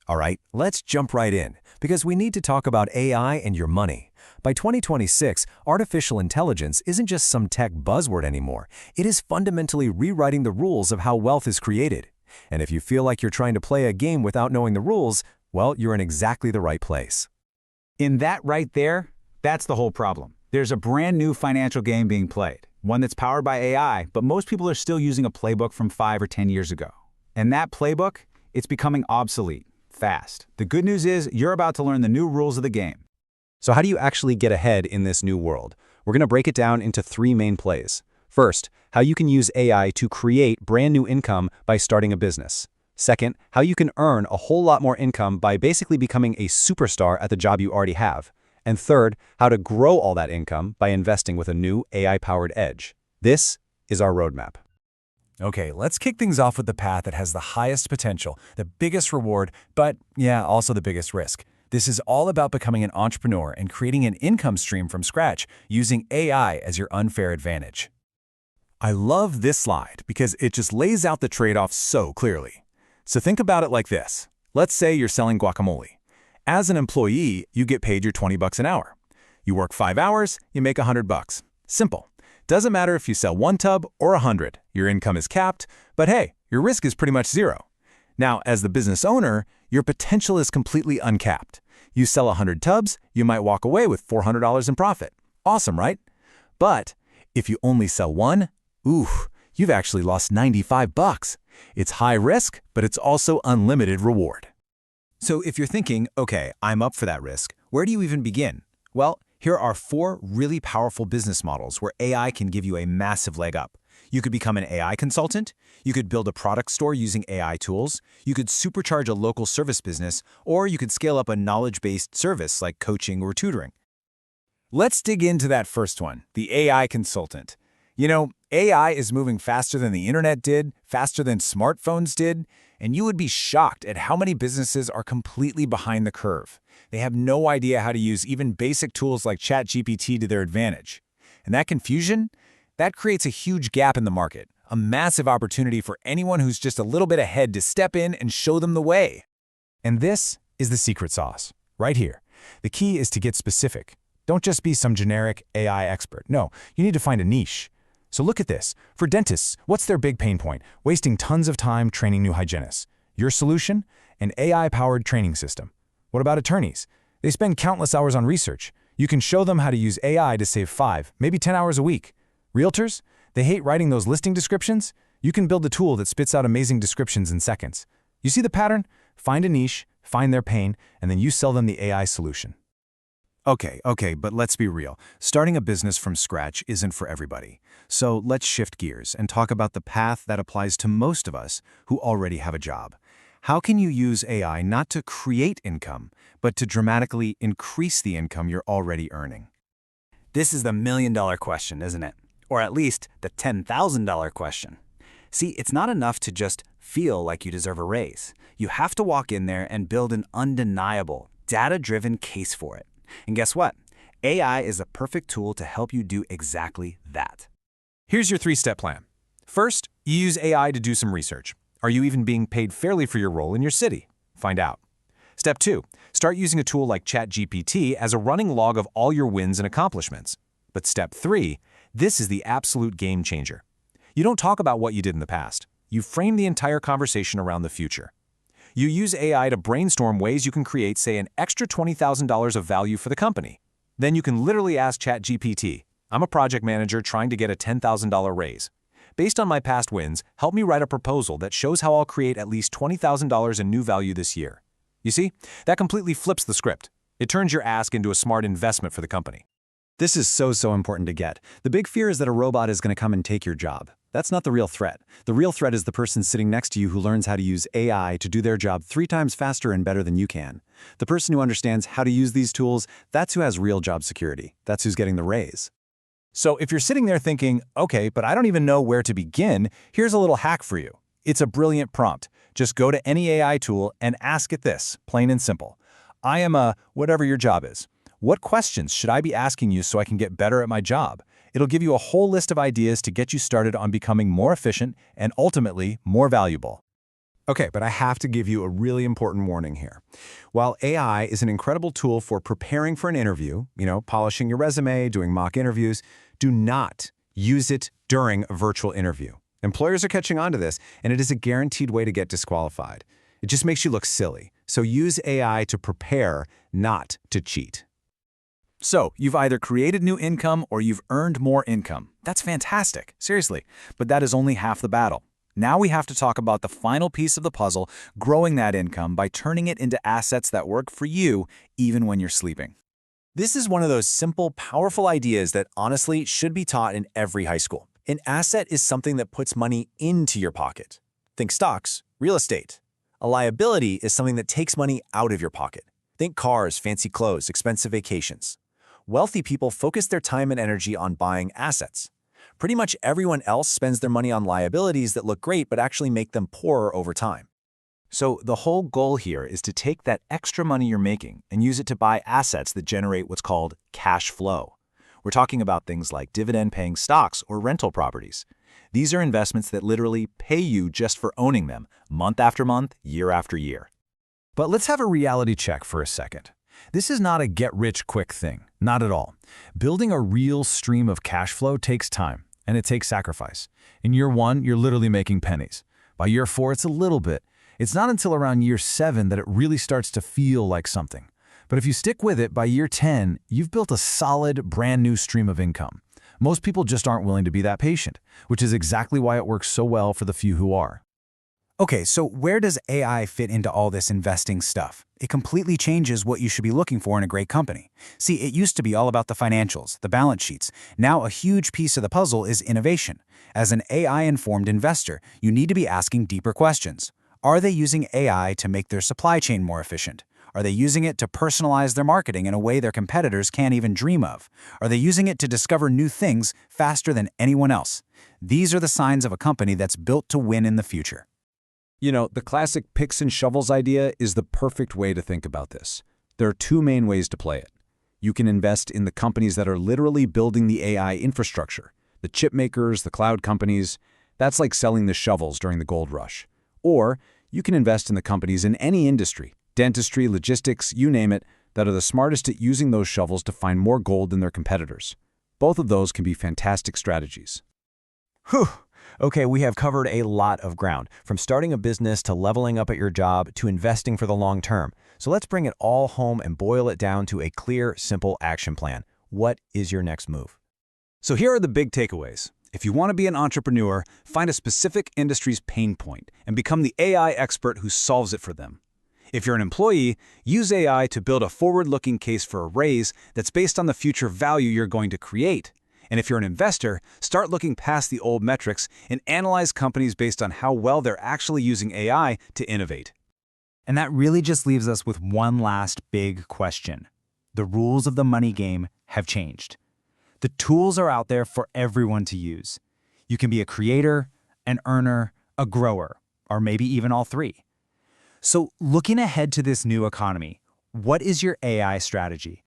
All right, let's jump right in, because we need to talk about AI and your money. By 2026, artificial intelligence isn't just some tech buzzword anymore. It is fundamentally rewriting the rules of how wealth is created. And if you feel like you're trying to play a game without knowing the rules, well, you're in exactly the right place. In that right there, that's the whole problem. There's a brand new financial game being played, one that's powered by AI, but most people are still using a playbook from 5 or 10 years ago. And that playbook, it's becoming obsolete, fast. The good news is you're about to learn the new rules of the game. So how do you actually get ahead in this new world? We're going to break it down into 3 main plays. First, how you can use AI to create brand new income by starting a business. Second, how you can earn a whole lot more income by basically becoming a superstar at the job you already have. And third, how to grow all that income by investing with a new AI-powered edge. This is our roadmap. Okay, let's kick things off with the path that has the highest potential, the biggest reward, but yeah, also the biggest risk. This is all about becoming an entrepreneur and creating an income stream from scratch using AI as your unfair advantage. I love this slide because it just lays out the trade-off so clearly. So think about it like this. Let's say you're selling guacamole. As an employee, you get paid your 20 bucks an hour. You work 5 hours, you make 100 bucks. Simple. Doesn't matter if you sell 1 tub or 100. Your income is capped, but hey, your risk is pretty much zero. Now, as the business owner, your potential is completely uncapped. You sell 100 tubs, you might walk away with $400 in profit. Awesome, right? But if you only sell 1, you've actually lost 95 bucks. It's high risk, but it's also unlimited reward. So if you're thinking, okay, I'm up for that risk, where do you even begin? Well, here are 4 really powerful business models where AI can give you a massive leg up. You could become an AI consultant, you could build a product store using AI tools, you could supercharge a local service business, or you could scale up a knowledge-based service like coaching or tutoring. Let's dig into that first one, the AI consultant. You know, AI is moving faster than the internet did, faster than smartphones did, and you would be shocked at how many businesses are completely behind the curve. They have no idea how to use even basic tools like ChatGPT to their advantage. And that confusion, that creates a huge gap in the market, a massive opportunity for anyone who's just a little bit ahead to step in and show them the way. And this is the secret sauce, right here. The key is to get specific. Don't just be some generic AI expert. No, you need to find a niche. So look at this. For dentists, what's their big pain point? Wasting tons of time training new hygienists. Your solution? An AI-powered training system. What about attorneys? They spend countless hours on research. You can show them how to use AI to save 5, maybe 10 hours a week. Realtors? They hate writing those listing descriptions? You can build a tool that spits out amazing descriptions in seconds. You see the pattern? Find a niche, find their pain, and then you sell them the AI solution. Okay, but let's be real. Starting a business from scratch isn't for everybody. So let's shift gears and talk about the path that applies to most of us who already have a job. How can you use AI not to create income, but to dramatically increase the income you're already earning? This is the million-dollar question, isn't it? Or at least the $10,000 question. See, it's not enough to just feel like you deserve a raise. You have to walk in there and build an undeniable, data-driven case for it. And guess what? AI is a perfect tool to help you do exactly that. Here's your 3-step plan. First, you use AI to do some research. Are you even being paid fairly for your role in your city? Find out. Step 2, start using a tool like ChatGPT as a running log of all your wins and accomplishments. But step 3, this is the absolute game changer. You don't talk about what you did in the past. You frame the entire conversation around the future. You use AI to brainstorm ways you can create, say, an extra $20,000 of value for the company. Then you can literally ask ChatGPT, I'm a project manager trying to get a $10,000 raise. Based on my past wins, help me write a proposal that shows how I'll create at least $20,000 in new value this year. You see, that completely flips the script. It turns your ask into a smart investment for the company. This is so important to get. The big fear is that a robot is going to come and take your job. That's not the real threat. The real threat is the person sitting next to you who learns how to use AI to do their job 3 times faster and better than you can. The person who understands how to use these tools, that's who has real job security. That's who's getting the raise. So if you're sitting there thinking, okay, but I don't even know where to begin, here's a little hack for you. It's a brilliant prompt. Just go to any AI tool and ask it this, plain and simple. I am a whatever your job is. What questions should I be asking you so I can get better at my job? It'll give you a whole list of ideas to get you started on becoming more efficient and ultimately more valuable. Okay, but I have to give you a really important warning here. While AI is an incredible tool for preparing for an interview, polishing your resume, doing mock interviews, do not use it during a virtual interview. Employers are catching on to this, and it is a guaranteed way to get disqualified. It just makes you look silly. So use AI to prepare, not to cheat. So, you've either created new income or you've earned more income. That's fantastic, seriously. But that is only half the battle. Now we have to talk about the final piece of the puzzle, growing that income by turning it into assets that work for you even when you're sleeping. This is one of those simple, powerful ideas that honestly should be taught in every high school. An asset is something that puts money into your pocket. Think stocks, real estate. A liability is something that takes money out of your pocket. Think cars, fancy clothes, expensive vacations. Wealthy people focus their time and energy on buying assets. Pretty much everyone else spends their money on liabilities that look great but actually make them poorer over time. So the whole goal here is to take that extra money you're making and use it to buy assets that generate what's called cash flow. We're talking about things like dividend-paying stocks or rental properties. These are investments that literally pay you just for owning them, month after month, year after year. But let's have a reality check for a second. This is not a get-rich-quick thing, not at all. Building a real stream of cash flow takes time, and it takes sacrifice. In year 1, you're literally making pennies. By year 4, it's a little bit. It's not until around year 7 that it really starts to feel like something. But if you stick with it, by year 10, you've built a solid, brand new stream of income. Most people just aren't willing to be that patient, which is exactly why it works so well for the few who are. Okay, so where does AI fit into all this investing stuff? It completely changes what you should be looking for in a great company. See, it used to be all about the financials, the balance sheets. Now a huge piece of the puzzle is innovation. As an AI-informed investor, you need to be asking deeper questions. Are they using AI to make their supply chain more efficient? Are they using it to personalize their marketing in a way their competitors can't even dream of? Are they using it to discover new things faster than anyone else? These are the signs of a company that's built to win in the future. The classic picks and shovels idea is the perfect way to think about this. There are 2 main ways to play it. You can invest in the companies that are literally building the AI infrastructure, the chip makers, the cloud companies. That's like selling the shovels during the gold rush. Or you can invest in the companies in any industry, dentistry, logistics, you name it, that are the smartest at using those shovels to find more gold than their competitors. Both of those can be fantastic strategies. Whew. Okay, we have covered a lot of ground, from starting a business to leveling up at your job to investing for the long term. So let's bring it all home and boil it down to a clear, simple action plan. What is your next move? So here are the big takeaways. If you want to be an entrepreneur, find a specific industry's pain point and become the AI expert who solves it for them. If you're an employee, use AI to build a forward-looking case for a raise that's based on the future value you're going to create. And if you're an investor, start looking past the old metrics and analyze companies based on how well they're actually using AI to innovate. And that really just leaves us with one last big question. The rules of the money game have changed. The tools are out there for everyone to use. You can be a creator, an earner, a grower, or maybe even all 3. So looking ahead to this new economy, what is your AI strategy?